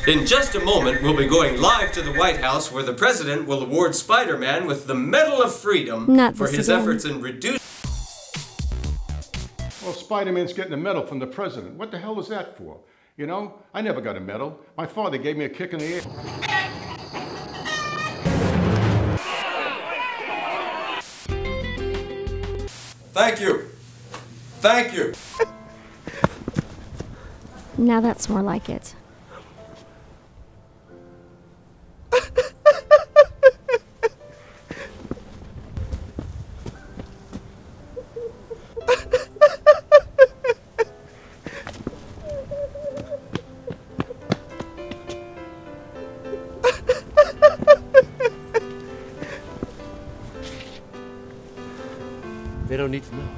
In just a moment, we'll be going live to the White House where the President will award Spider-Man with the Medal of Freedom for his efforts in reducing... Well, Spider-Man's getting a medal from the President. What the hell was that for? You know, I never got a medal. My father gave me a kick in the air. Thank you. Thank you. Now that's more like it. They don't need to know.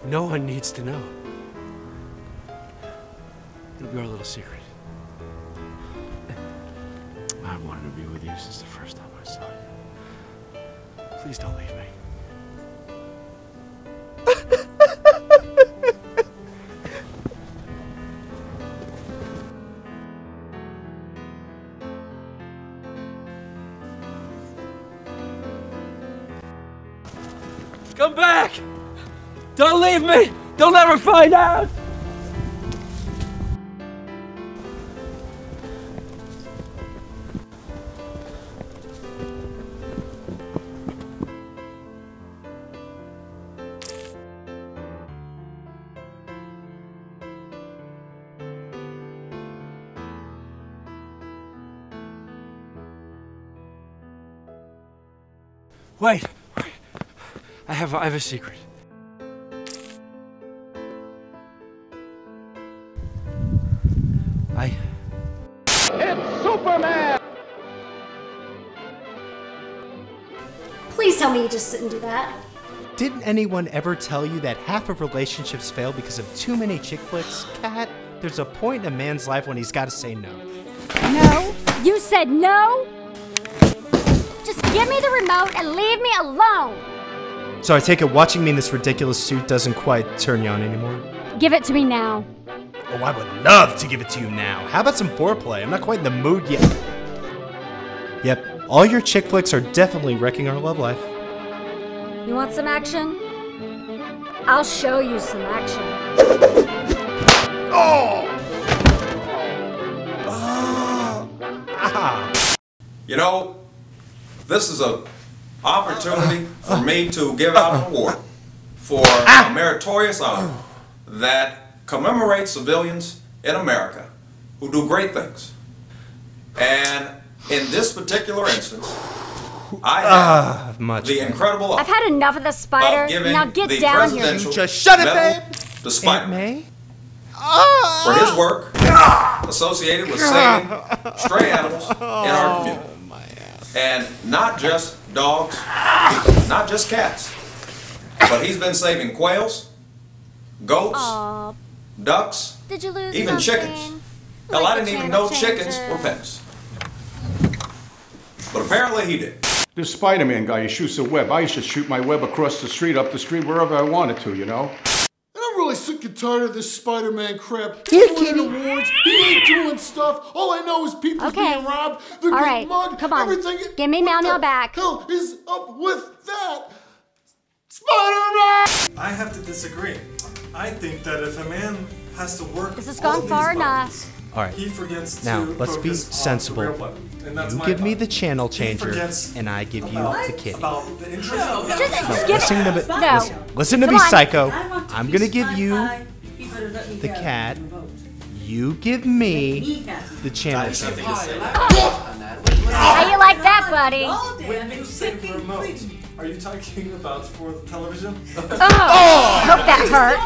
No one needs to know. It'll be our little secret. I wanted to be with you since the first time I saw you. Please don't leave me. Come back! Don't leave me! They'll never find out! Wait! I have a secret. It's Superman! Please tell me you just sit and do that. Didn't anyone ever tell you that half of relationships fail because of too many chick flicks? Kat, there's a point in a man's life when he's gotta say no. No? You said no? Just give me the remote and leave me alone! So I take it watching me in this ridiculous suit doesn't quite turn you on anymore? Give it to me now. Oh, I would love to give it to you now. How about some foreplay? I'm not quite in the mood yet. Yep, all your chick flicks are definitely wrecking our love life. You want some action? I'll show you some action. Oh! You know, this is an opportunity for me to give out an award for a meritorious honor that commemorates civilians in America who do great things. And in this particular instance, I have the incredible honor I've had enough of the spider. Now get the down here. presidential Just shut it, medal babe! to Spiderman Aunt for his work associated with saving stray animals in our community. And not just dogs, not just cats, but he's been saving quails, goats, ducks, Did you lose even something? chickens. Hell, I didn't even know chickens were pets. But apparently he did. This Spider-Man guy, he shoots a web. I used to shoot my web across the street, up the street, wherever I wanted to, you know? I'm really sick and tired of this Spider-Man crap. He's winning awards, he ain't doing stuff. All I know is people's being robbed, they're getting mugged, come on. everything. Give me Meow back. What the hell is up with that? Spider-Man! I have to disagree. I think that if a man has to work This has all gone these far buttons, enough. Alright, he forgets now to let's be focus on sensible. the real button. And that's You my give me button. the channel He changer, forgets and I give you about- the kitty. About the interest Just give Listen to me, No. listen to me, Come on. psycho. I'm gonna give you the cat. You give me the channel changer. How you like that, buddy? When you say remote, are you talking about for the television? Oh! Hope that hurt.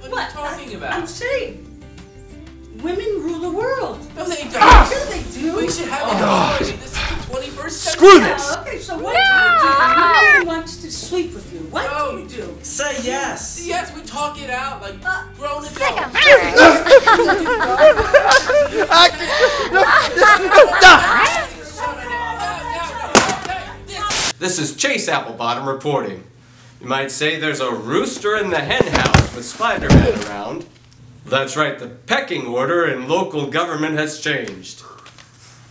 What are you talking about? I'm saying women rule the world. No, they don't. Sure they do. We should have a This is the 21st century. Screw this! Okay, so what do you do? No one wants to sleep with you. What do you do? Say yes. Yes, we talk it out like grown Sick adults. This is Chase Applebottom reporting. You might say there's a rooster in the hen house with Spider-Man around. That's right, the pecking order in local government has changed.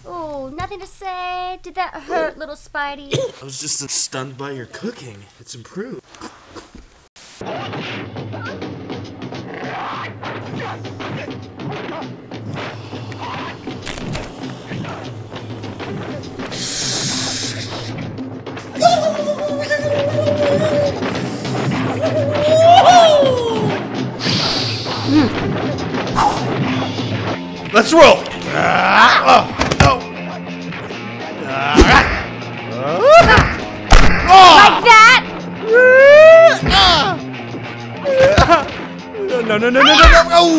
Oh, nothing to say. Did that hurt, little Spidey? I was just stunned by your cooking. It's improved. Let's roll! Like that? No. Oh!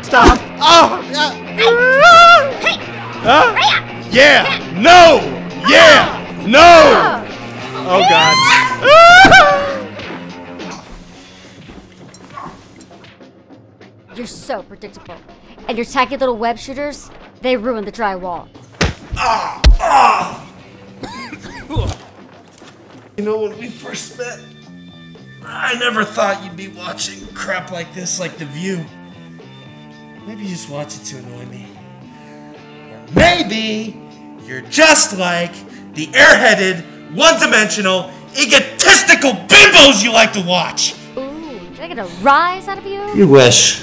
Stop! Oh! Yeah! No! Yeah! No! Oh God. You're so predictable. And your tacky little web shooters, they ruined the drywall. You know, when we first met, I never thought you'd be watching crap like this, like The View. Maybe you just watch it to annoy me. Or maybe you're just like the airheaded, one-dimensional, egotistical bimbos you like to watch. Ooh, did I get a rise out of you? You wish.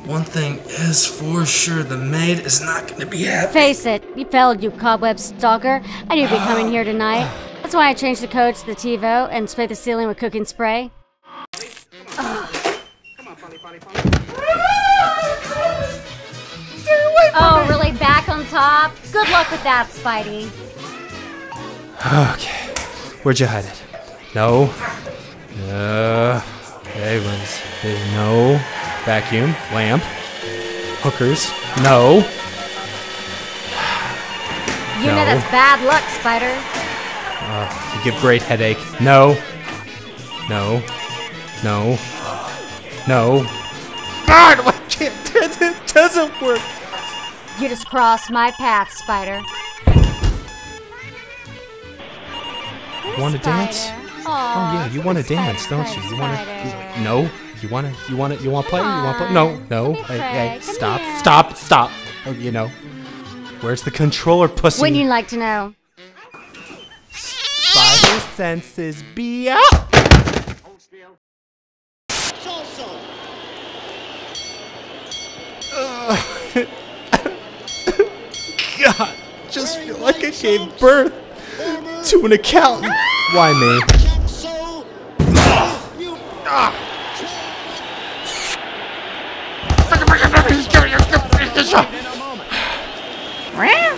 One thing is for sure, the maid is not going to be happy. Face it, you failed, you cobweb stalker. I knew you'd be coming here tonight. That's why I changed the codes to the TiVo and sprayed the ceiling with cooking spray. Oh, really? Back on top? Good luck with that, Spidey. Okay. Where'd you hide it? No. Okay, no. Vacuum. Lamp. Hookers. No. You know that's bad luck, Spider. You give great headache. No. No. God, why can't it doesn't work. You just crossed my path, Spider. Want to dance? Aww, Oh yeah, you want to dance, don't you? You want to? No. You want to play? You want to play? No. Hey, stop. Oh, you know. Where's the controller, pussy? Wouldn't you like to know? Spider senses be up. God, just feel like I gave birth to an accountant. Why me?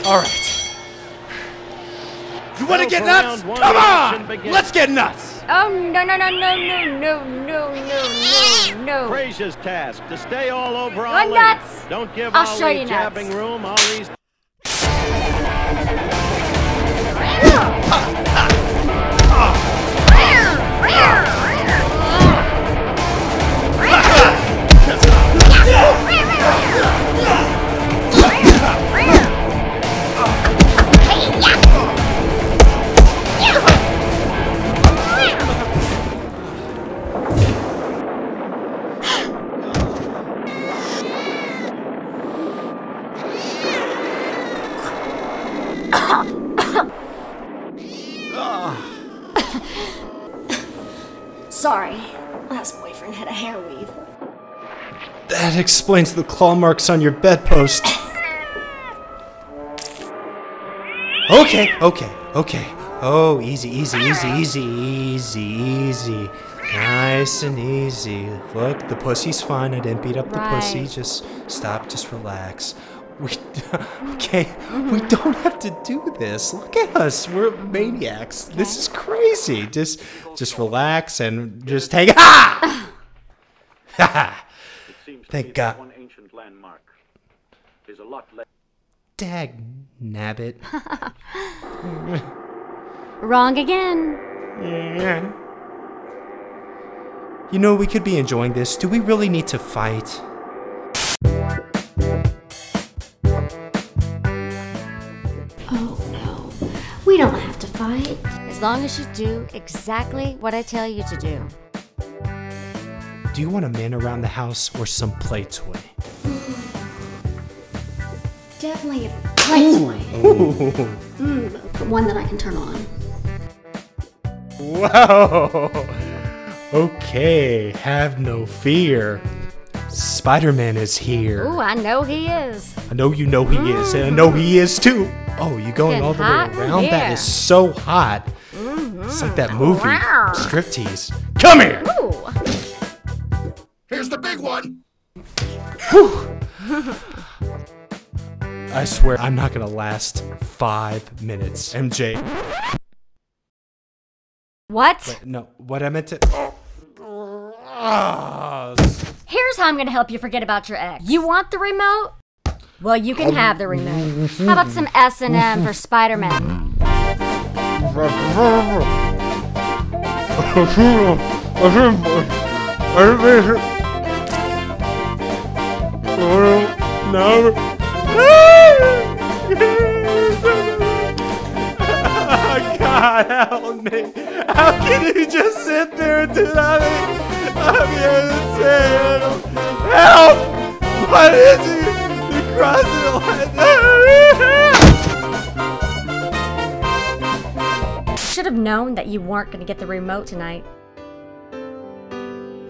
All right. You want to get nuts? Come on! Let's get nuts! Oh, no. Fraser's task to stay all over Go Ali. nuts! Don't give I'll Ali show you jabbing nuts. room. Ali's Sorry, last boyfriend had a hair weave. That explains the claw marks on your bedpost. Okay. Oh, easy. Nice and easy. Look, the pussy's fine. I didn't beat up the pussy. Just stop. Just relax. We don't have to do this. Look at us. We're maniacs. Okay. This is crazy. Just relax and just take. Ha! Thank God. one ancient landmark. There's a lot left. Dag nabbit. Wrong again. Yeah. You know, we could be enjoying this. Do we really need to fight? Oh no, we don't have to fight. As long as you do exactly what I tell you to do. do you want a man around the house or some play toy? Definitely a play toy. One that I can turn on. Whoa! Okay, have no fear. Spider-Man is here. Ooh, I know he is. I know you know he is, and I know he is too. Oh, you going all the way around? That is so hot. It's like that movie, Striptease. Come here! Ooh. Here's the big one. Whew. I swear I'm not gonna last 5 minutes. MJ. What? Wait, no, what I meant to... Here's how I'm gonna help you forget about your ex. You want the remote? Well, you can have the remote. How about some S&M for Spider-Man? God help me! How can you just sit there and do nothing? I'm here to say help! What is it? You crossed the line. Should have known that you weren't gonna get the remote tonight.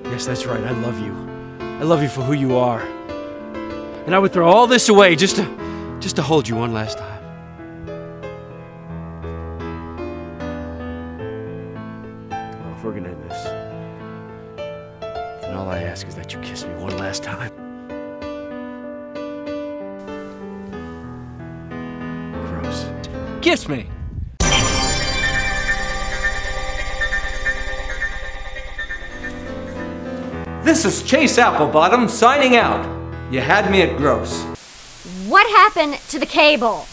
Yes, that's right. I love you. I love you for who you are. And I would throw all this away just to hold you one last time. Well, if we're gonna end this, then all I ask is that you kiss me one last time. Gross. Kiss me! This is Chase Applebottom signing out. You had me at gross. What happened to the cable?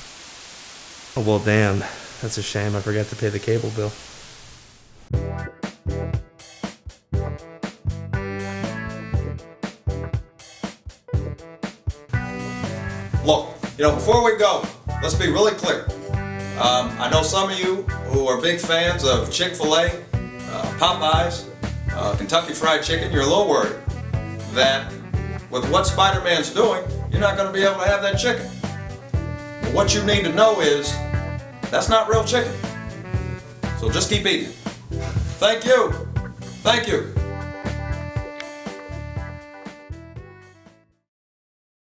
Oh, well, damn. That's a shame. I forgot to pay the cable bill. Look, before we go, let's be really clear. I know some of you who are big fans of Chick-fil-A, Popeyes, Kentucky Fried Chicken, you're a little worried that with what Spider-Man's doing, you're not going to be able to have that chicken. But what you need to know is that's not real chicken. So just keep eating. Thank you. Thank you.